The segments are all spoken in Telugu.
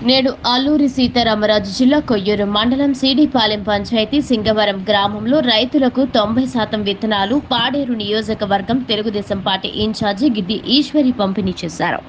నేడు అల్లూరి సీతారామరాజు జిల్లా కొయ్యూరు మండలం సీడీపాలెం పంచాయతీ సింగవరం గ్రామంలో రైతులకు 90% విత్తనాలు పాడేరు నియోజకవర్గం తెలుగుదేశం పార్టీ ఇన్ఛార్జి గిడ్డి ఈశ్వరి పంపిణీ చేశారు.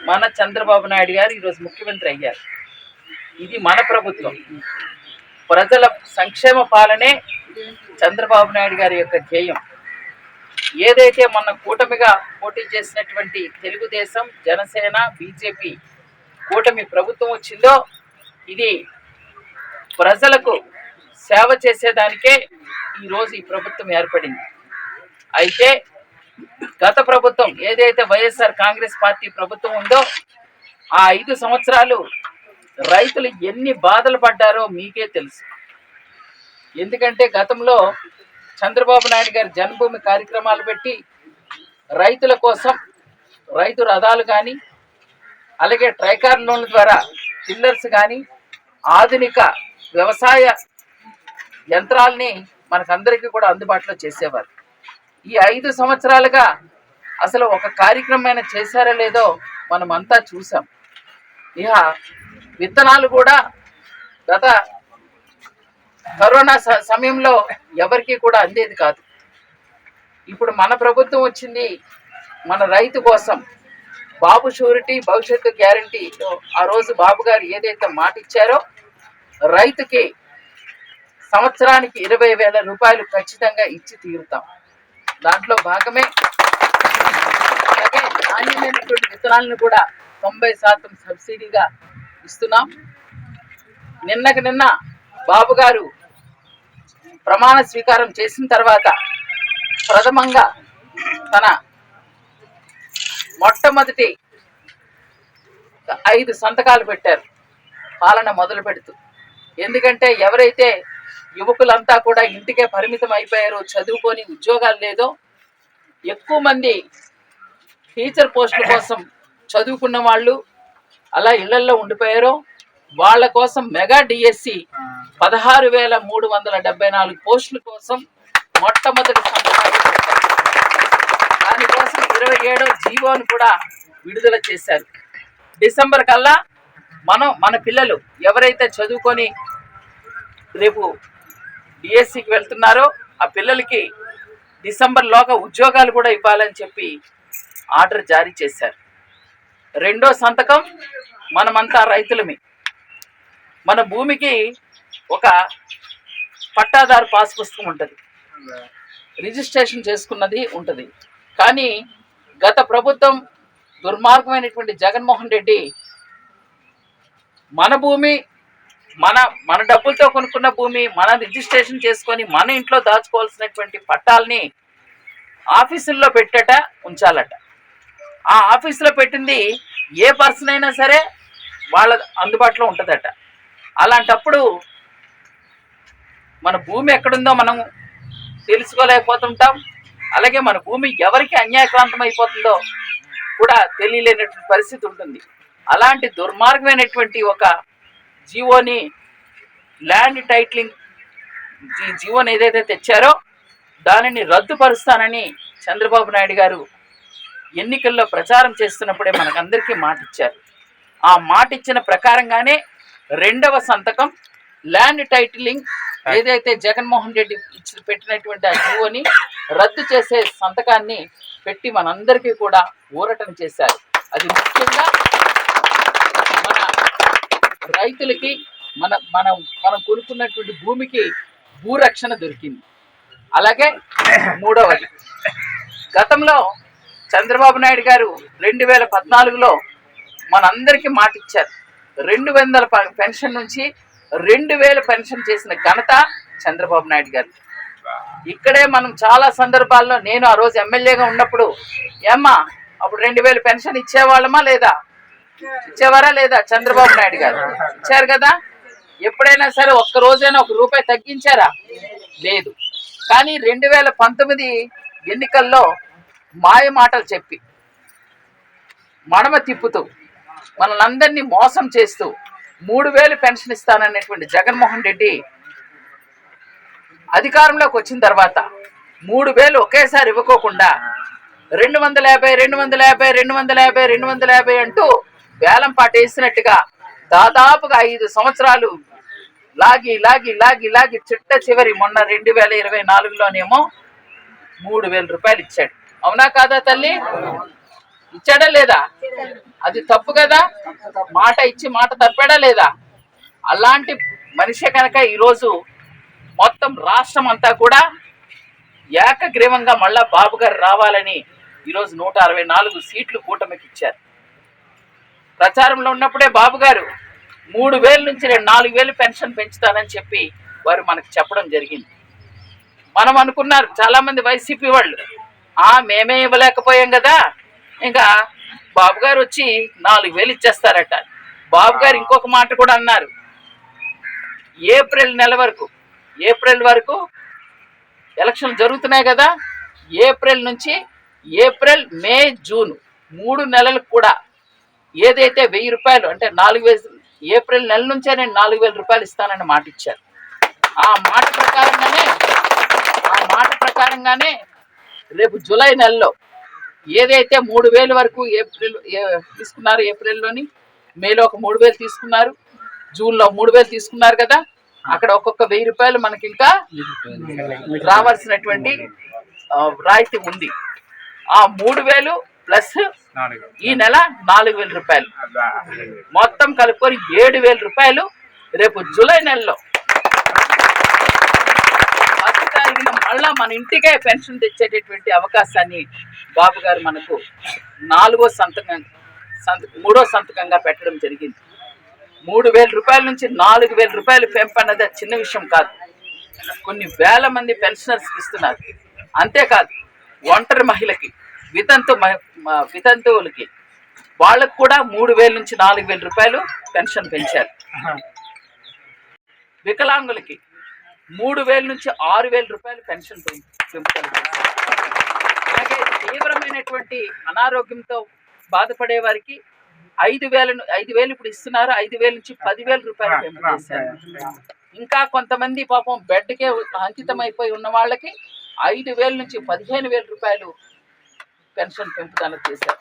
మన చంద్రబాబు నాయుడు గారు ఈరోజు ముఖ్యమంత్రి అయ్యారు. ఇది మన ప్రభుత్వం. ప్రజల సంక్షేమ పాలనే చంద్రబాబు నాయుడు గారి యొక్క ధ్యేయం. ఏదైతే మన కూటమిగా పోటీ చేసినటువంటి తెలుగుదేశం, జనసేన, బీజేపీ కూటమి ప్రభుత్వం వచ్చిందో ఇది ప్రజలకు సేవ చేసేదానికే ఈరోజు ఈ ప్రభుత్వం ఏర్పడింది. అయితే గత ప్రభుత్వం ఏదైతే వైఎస్ఆర్ కాంగ్రెస్ పార్టీ ప్రభుత్వం ఉందో ఆ 5 సంవత్సరాలు రైతులు ఎన్ని బాధలు పడ్డారో మీకే తెలుసు. ఎందుకంటే గతంలో చంద్రబాబు నాయుడు గారి జన్మభూమి కార్యక్రమాలు పెట్టి రైతుల కోసం రైతు రథాలు కానీ అలాగే ట్రైకార్ లోన్ల ద్వారా టిల్లర్స్ కానీ ఆధునిక వ్యవసాయ యంత్రాలని మనకందరికీ కూడా అందుబాటులో చేసేవారు. ఈ 5 సంవత్సరాలుగా అసలు ఒక కార్యక్రమం చేశారో లేదో మనం అంతా చూసాం. ఇక విత్తనాలు కూడా గత కరోనా సమయంలో ఎవరికి కూడా అందేది కాదు. ఇప్పుడు మన ప్రభుత్వం వచ్చింది మన రైతు కోసం. బాబు షూరిటీ భవిష్యత్తు గ్యారంటీ ఆ రోజు బాబు గారు ఏదైతే మాట ఇచ్చారో రైతుకి సంవత్సరానికి 20,000 రూపాయలు ఖచ్చితంగా ఇచ్చి తీరుతాం. దాంట్లో భాగమే అలాగే నాణ్యమైనటువంటి విత్తనాలను కూడా 90% సబ్సిడీగా ఇస్తున్నాం. నిన్న బాబు గారు ప్రమాణ స్వీకారం చేసిన తర్వాత ప్రథమంగా తన మొట్టమొదటి 5 సంతకాలు పెట్టారు పాలన మొదలు పెడుతూ. ఎందుకంటే ఎవరైతే యువకులంతా కూడా ఇంటికే పరిమితం అయిపోయారో, చదువుకొని ఉద్యోగాలు లేదో, ఎక్కువ మంది టీచర్ పోస్టుల కోసం చదువుకున్న వాళ్ళు అలా ఇళ్లల్లో ఉండిపోయారో వాళ్ళ కోసం మెగా డిఎస్సి 16,374 పోస్టుల కోసం మొట్టమొదటి సంతకాలు పెట్టారు. దానికోసం 27వ జీవోను కూడా విడుదల చేశారు. డిసెంబర్ కల్లా మన పిల్లలు ఎవరైతే చదువుకొని రేపు డిఎస్సికి వెళ్తున్నారో ఆ పిల్లలకి డిసెంబర్లోగా ఉద్యోగాలు కూడా ఇవ్వాలని చెప్పి ఆర్డర్ జారీ చేశారు. రెండో సంతకం మనమంతా రైతులమే. మన భూమికి ఒక పట్టాదారు పాస్ పుస్తకం ఉంటుంది, రిజిస్ట్రేషన్ చేసుకున్నది ఉంటుంది. కానీ గత ప్రభుత్వం దుర్మార్గమైనటువంటి జగన్మోహన్ రెడ్డి మన భూమి మన డబ్బులతో కొనుక్కున్న భూమి మన రిజిస్ట్రేషన్ చేసుకొని మన ఇంట్లో దాచుకోవాల్సినటువంటి పట్టాలని ఆఫీసుల్లో పెట్టట ఉంచాలట. ఆ ఆఫీసులో పెట్టింది ఏ పర్సన్ అయినా సరే వాళ్ళ అందుబాటులో ఉంటుందట. అలాంటప్పుడు మన భూమి ఎక్కడుందో మనం తెలుసుకోలేకపోతుంటాం. అలాగే మన భూమి ఎవరికి అన్యాయక్రాంతం అయిపోతుందో కూడా తెలియలేనటువంటి పరిస్థితి ఉంటుంది. అలాంటి దుర్మార్గమైనటువంటి ఒక జీవోని, ల్యాండ్ టైటిలింగ్ జీవోని ఏదైతే తెచ్చారో దానిని రద్దుపరుస్తానని చంద్రబాబు నాయుడు గారు ఎన్నికల్లో ప్రచారం చేస్తున్నప్పుడే మనకందరికీ మాట ఇచ్చారు. ఆ మాట ఇచ్చిన ప్రకారంగానే రెండవ సంతకం ల్యాండ్ టైటిలింగ్ ఏదైతే జగన్మోహన్ రెడ్డి పెట్టినటువంటి ఆ జీవోని రద్దు చేసే సంతకాన్ని పెట్టి మనందరికీ కూడా ఊరటం చేశారు. అది ముఖ్యంగా మన రైతులకి మనం కొనుక్కున్నటువంటి భూమికి భూరక్షణ దొరికింది. అలాగే మూడవది, గతంలో చంద్రబాబు నాయుడు గారు 2014లో మనందరికీ మాట ఇచ్చారు. 200 పెన్షన్ నుంచి 2000 పెన్షన్ చేసిన ఘనత చంద్రబాబు నాయుడు గారు. ఇక్కడే మనం చాలా సందర్భాల్లో, నేను ఆ రోజు ఎమ్మెల్యేగా ఉన్నప్పుడు, ఏమ్మా అప్పుడు 2000 పెన్షన్ ఇచ్చేవాళ్ళమా లేదా? ఇచ్చేవారా లేదా? చంద్రబాబు నాయుడు గారు ఇచ్చారు కదా. ఎప్పుడైనా సరే ఒక్క రోజైనా ₹1 తగ్గించారా? లేదు. కానీ 2019 ఎన్నికల్లో మాయ మాటలు చెప్పి మడమ తిప్పుతూ మనలందరినీ మోసం చేస్తూ 3000 పెన్షన్ ఇస్తాననేటువంటి జగన్మోహన్ రెడ్డి అధికారంలోకి వచ్చిన తర్వాత 3000 ఒకేసారి ఇవ్వకోకుండా 250 అంటూ వేలం పాట వేసినట్టుగా దాదాపుగా 5 సంవత్సరాలు లాగి చిట్ట చివరి మొన్న 2024లోనేమో ₹3000 ఇచ్చాడు. అవునా కాదా తల్లి? ఇచ్చాడా లేదా? అది తప్పు కదా. మాట ఇచ్చి మాట తప్పాడా లేదా? అలాంటి మనిషి కనుక ఈరోజు మొత్తం రాష్ట్రం అంతా కూడా ఏకగ్రీవంగా మళ్ళా బాబు గారు రావాలని ఈరోజు 164 సీట్లు కూటమికి ఇచ్చారు. ప్రచారంలో ఉన్నప్పుడే బాబు గారు 3000 నుంచి 4000 పెన్షన్ పెంచుతానని చెప్పి వారు మనకు చెప్పడం జరిగింది. మనం అనుకున్నారు చాలా మంది వైసీపీ వాళ్ళు, మేమే ఇవ్వలేకపోయాం కదా, ఇంకా బాబు గారు వచ్చి 4000 ఇచ్చేస్తారట. బాబు గారు ఇంకొక మాట కూడా అన్నారు, ఏప్రిల్ వరకు ఎలక్షన్ జరుగుతున్నాయి కదా, ఏప్రిల్ నుంచి మే జూన్ 3 నెలలకు కూడా ఏదైతే ₹1000 అంటే 4000 ఏప్రిల్ నెల నుంచే నేను ₹4000 ఇస్తానని మాట ఇచ్చారు. ఆ మాట ప్రకారంగానే రేపు జూలై నెలలో ఏదైతే 3000 వరకు తీసుకున్నారు, ఏప్రిల్లోని, మేలో ఒక 3000 తీసుకున్నారు, జూన్లో 3000 తీసుకున్నారు కదా, అక్కడ ఒక్కొక్క ₹1000 మనకి ఇంకా రావాల్సినటువంటి రాయితీ ఉంది. ఆ 3000 ప్లస్ ఈ నెల ₹4000 మొత్తం కలుపుకొని ₹7000 రేపు జూలై నెలలో 10 తారీఖున మళ్ళా మన ఇంటికే పెన్షన్ తెచ్చేటటువంటి అవకాశాన్ని బాబు గారు మనకు 3వ సంతకంగా పెట్టడం జరిగింది. ₹3000 నుంచి ₹4000 పెంపు అన్నది చిన్న విషయం కాదు. కొన్ని వేల మంది పెన్షనర్స్కి ఇస్తున్నారు. అంతేకాదు ఒంటరి మహిళకి, వితంతువులకి వాళ్ళకు కూడా ₹3000 నుంచి ₹4000 పెన్షన్ పెంచారు. వికలాంగులకి 3000 నుంచి ₹6000 పెన్షన్ పెంచారు. అలాగే తీవ్రమైనటువంటి అనారోగ్యంతో బాధపడే వారికి 5,000 ఇప్పుడు ఇస్తున్నారు. 5,000 నుంచి ₹10,000 పెంపు చేశారు. ఇంకా కొంతమంది పాపం బెడ్కే అంకితం అయిపోయి ఉన్న వాళ్ళకి 5,000 నుంచి ₹15,000 పెన్షన్ పెంపుదల చేశారు.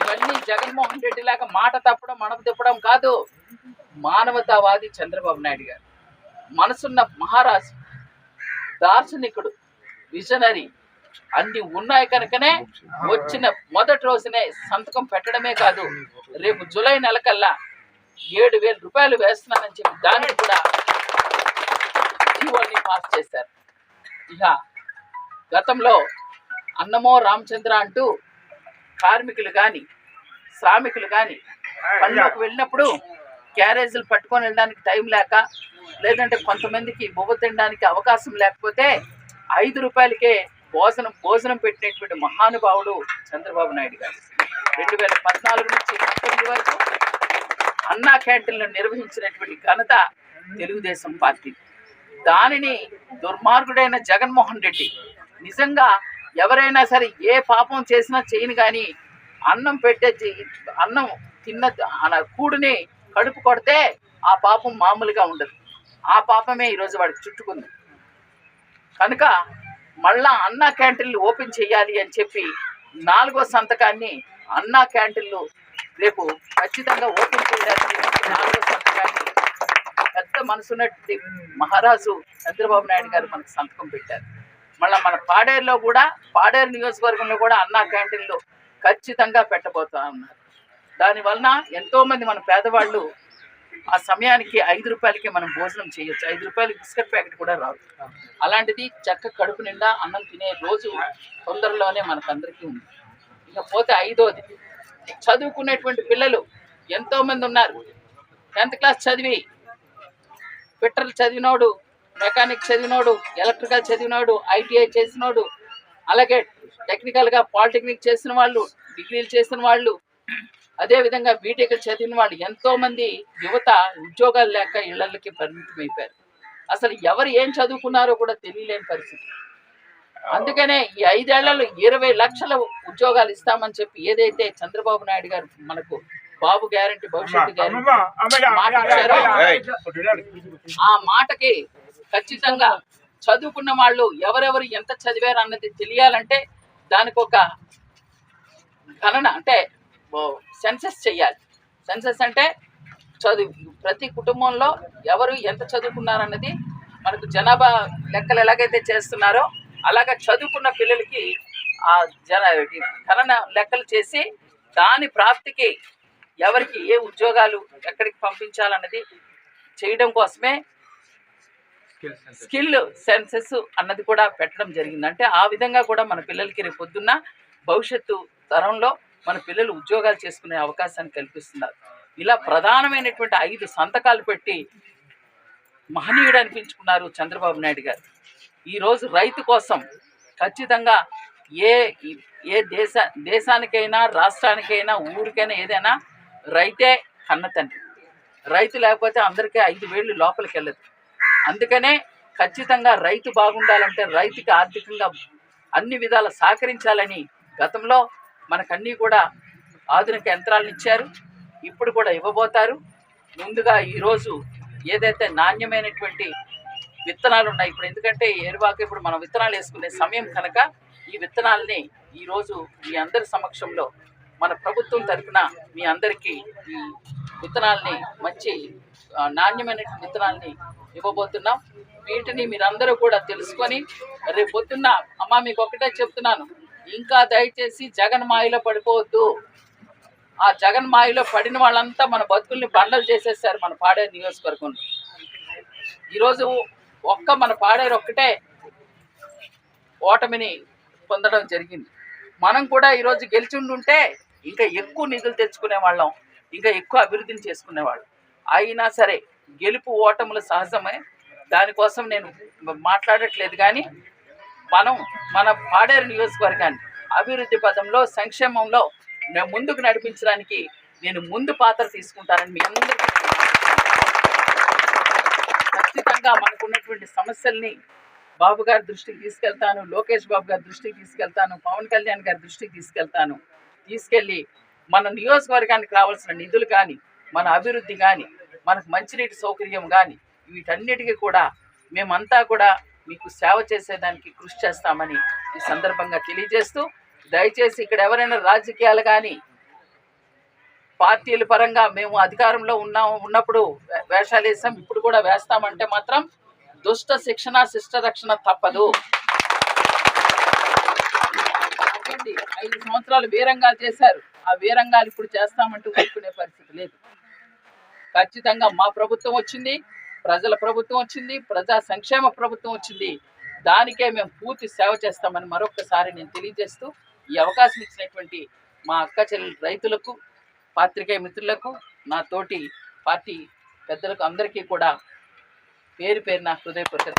ఇవన్నీ జగన్మోహన్ రెడ్డి లాగా మాట తప్పడం, మడమ తిప్పడం కాదు. మానవతావాది చంద్రబాబు నాయుడు గారు, మనసున్న మహారాజు, దార్శనికుడు, విజనరీ అన్ని ఉన్నాయి కనుకనే వచ్చిన మొదటి రోజునే సంతకం పెట్టడమే కాదు, రేపు జూలై నెలకల్లా ₹7,000 వేస్తున్నానని చెప్పి దాన్ని కూడా జీవోని పాస్ చేశారు. ఇక గతంలో అన్నమో రామచంద్ర అంటూ కార్మికులు కానీ శ్రామికులు కానీ పనులకు వెళ్ళినప్పుడు క్యారేజీలు పట్టుకొని వెళ్ళడానికి టైం లేక, లేదంటే కొంతమందికి బొవ్వ తినడానికి అవకాశం లేకపోతే ₹5కే భోజనం పెట్టినటువంటి మహానుభావుడు చంద్రబాబు నాయుడు గారు. 2014 నుంచి 2019 వరకు అన్నా క్యాంటీన్లు నిర్వహించినటువంటి ఘనత తెలుగుదేశం పార్టీ. దానిని దుర్మార్గుడైన జగన్మోహన్ రెడ్డి, నిజంగా ఎవరైనా సరే ఏ పాపం చేసినా చేయను కానీ అన్నం తిన్న కూడుని కడుపు కొడితే ఆ పాపం మామూలుగా ఉండదు. ఆ పాపమే ఈరోజు వాడికి చుట్టుకుంది. కనుక మళ్ళా అన్నా క్యాంటీన్లు ఓపెన్ చేయాలి అని చెప్పి 4వ సంతకాన్ని అన్నా క్యాంటీన్లు రేపు ఖచ్చితంగా ఓపెన్ చేయడానికి 4వ సంతకాన్ని పెద్ద మనసున్నటువంటి మహారాజు చంద్రబాబు నాయుడు గారు మనకు సంతకం పెట్టారు. మళ్ళీ మన పాడేరులో కూడా, పాడేరు నియోజకవర్గంలో కూడా అన్నా క్యాంటీన్లు ఖచ్చితంగా పెట్టబోతా ఉన్నారు. దానివలన ఎంతోమంది మన పేదవాళ్ళు ఆ సమయానికి 5 రూపాయలకి మనం భోజనం చేయొచ్చు. 5 రూపాయలకి బిస్కెట్ ప్యాకెట్ కూడా రాదు. అలాంటిది చక్క కడుపు నిండా అన్నం తినే రోజు తొందరలోనే మనకందరికీ ఉంది. ఇక పోతే 5వది, చదువుకునేటువంటి పిల్లలు ఎంతోమంది ఉన్నారు. 10th క్లాస్ చదివి ఫిట్టర్లు చదివినోడు, మెకానిక్ చదివినోడు, ఎలక్ట్రికల్ చదివినోడు, ITI చేసినోడు, అలాగే టెక్నికల్గా పాలిటెక్నిక్ చేసిన వాళ్ళు, డిగ్రీలు చేసిన వాళ్ళు, అదేవిధంగా బీటెక్ చదివిన వాళ్ళు ఎంతోమంది యువత ఉద్యోగాలు లేక ఇళ్లకి పరిమితమైపోయారు. అసలు ఎవరు ఏం చదువుకున్నారో కూడా తెలియలేని పరిస్థితి. అందుకనే ఈ 5 ఏళ్లలో 20 లక్షల ఉద్యోగాలు ఇస్తామని చెప్పి ఏదైతే చంద్రబాబు నాయుడు గారు మనకు బాబు గ్యారంటీ, భవిష్యత్తు గ్యారంటీ మాట ఇచ్చారో ఆ మాటకి ఖచ్చితంగా చదువుకున్న వాళ్ళు ఎవరెవరు ఎంత చదివారు అన్నది తెలియాలంటే దానికి ఒక గణన, అంటే సెన్సస్ చెయ్యాలి. సెన్సస్ అంటే ప్రతి కుటుంబంలో ఎవరు ఎంత చదువుకున్నారన్నది మనకు జనాభా లెక్కలు ఎలాగైతే చేస్తున్నారో అలాగా చదువుకున్న పిల్లలకి ఆ గణన లెక్కలు చేసి దాని ప్రాప్తికి ఎవరికి ఏ ఉద్యోగాలు ఎక్కడికి పంపించాలన్నది చేయడం కోసమే స్కిల్ సెన్సెస్ అన్నది కూడా పెట్టడం జరిగింది. అంటే ఆ విధంగా కూడా మన పిల్లలకి రేపు పొద్దున్న భవిష్యత్తు తరంలో మన పిల్లలు ఉద్యోగాలు చేసుకునే అవకాశాన్ని కల్పిస్తున్నారు. ఇలా ప్రధానమైనటువంటి 5 సంతకాలు పెట్టి మహనీయుడు అనిపించుకున్నారు చంద్రబాబు నాయుడు గారు. ఈరోజు రైతు కోసం ఖచ్చితంగా ఏ దేశానికైనా, రాష్ట్రానికైనా, ఊరికైనా, ఏదైనా రైతే కన్నతండ్రి. రైతు లేకపోతే అందరికీ 5 వేళ్ళు లోపలికి వెళ్ళదు. అందుకనే ఖచ్చితంగా రైతు బాగుండాలంటే రైతుకి ఆర్థికంగా అన్ని విధాల సహకరించాలని గతంలో మనకన్నీ కూడా ఆధునిక యంత్రాలను ఇచ్చారు, ఇప్పుడు కూడా ఇవ్వబోతారు. ముందుగా ఈరోజు ఏదైతే నాణ్యమైనటువంటి విత్తనాలు ఉన్నాయి, ఇప్పుడు ఎందుకంటే ఎరువాక ఇప్పుడు మనం విత్తనాలు వేసుకునే సమయం కనుక ఈ విత్తనాలని ఈరోజు మీ అందరి సమక్షంలో మన ప్రభుత్వం తరఫున మీ అందరికీ ఈ విత్తనాలని, మంచి నాణ్యమైన విత్తనాలని ఇవ్వబోతున్నాం. వీటిని మీరందరూ కూడా తెలుసుకొని రేపు పొద్దున్న అమ్మ మీకు ఒకటే చెప్తున్నాను, ఇంకా దయచేసి జగన్ మాయలో పడిపోవద్దు. ఆ జగన్ మాయలో పడిన వాళ్ళంతా మన బతుకుల్ని బండలు చేసేసారు మన పాడేరు నియోజకవర్గంలో. ఈరోజు మన పాడేరు ఒక్కటే ఓటమిని పొందడం జరిగింది. మనం కూడా ఈరోజు గెలిచి ఉండుంటే ఇంకా ఎక్కువ నిధులు తెచ్చుకునే వాళ్ళం, ఇంకా ఎక్కువ అభివృద్ధిని చేసుకునేవాళ్ళం. అయినా సరే గెలుపు ఓటములు సహజమే, దానికోసం నేను మాట్లాడట్లేదు. కానీ మన పాడేరు నియోజకవర్గాన్ని అభివృద్ధి పదంలో, సంక్షేమంలో ముందుకు నడిపించడానికి నేను ముందు పాత్ర తీసుకుంటానని మీ అందరికీ ఖచ్చితంగా మనకున్నటువంటి సమస్యల్ని బాబు గారి దృష్టికి తీసుకెళ్తాను, లోకేష్ బాబు గారి దృష్టికి తీసుకెళ్తాను, పవన్ కళ్యాణ్ గారి దృష్టికి తీసుకెళ్ళి మన నియోజకవర్గానికి రావాల్సిన నిధులు కానీ, మన అభివృద్ధి కానీ, మనకు మంచినీటి సౌకర్యం కానీ, వీటన్నిటికీ కూడా మేమంతా కూడా మీకు సేవ చేసేదానికి కృషి చేస్తామని ఈ సందర్భంగా తెలియజేస్తూ, దయచేసి ఇక్కడ ఎవరైనా రాజకీయాలు కానీ పార్టీల పరంగా మేము అధికారంలో ఉన్నప్పుడు వేషాలు వేసాం, ఇప్పుడు కూడా వేస్తామంటే మాత్రం దుష్ట శిక్షణ, శిష్ట రక్షణ తప్పదు. 5 సంవత్సరాలు వీరంగాలు చేశారు, ఆ వీరంగాలు ఇప్పుడు చేస్తామంటూ ఊరుకునే పరిస్థితి లేదు. ఖచ్చితంగా మా ప్రభుత్వం వచ్చింది, ప్రజల ప్రభుత్వం వచ్చింది, ప్రజా సంక్షేమ ప్రభుత్వం వచ్చింది, దానికే మేము పూర్తి సేవ చేస్తామని మరొకసారి నేను తెలియజేస్తూ, ఈ అవకాశం ఇచ్చినటువంటి మా అక్క చెల్లెలు రైతులకు, పాత్రికేయ మిత్రులకు, నా తోటి పార్టీ పెద్దలకు అందరికీ కూడా పేరు పేరున హృదయపూర్వక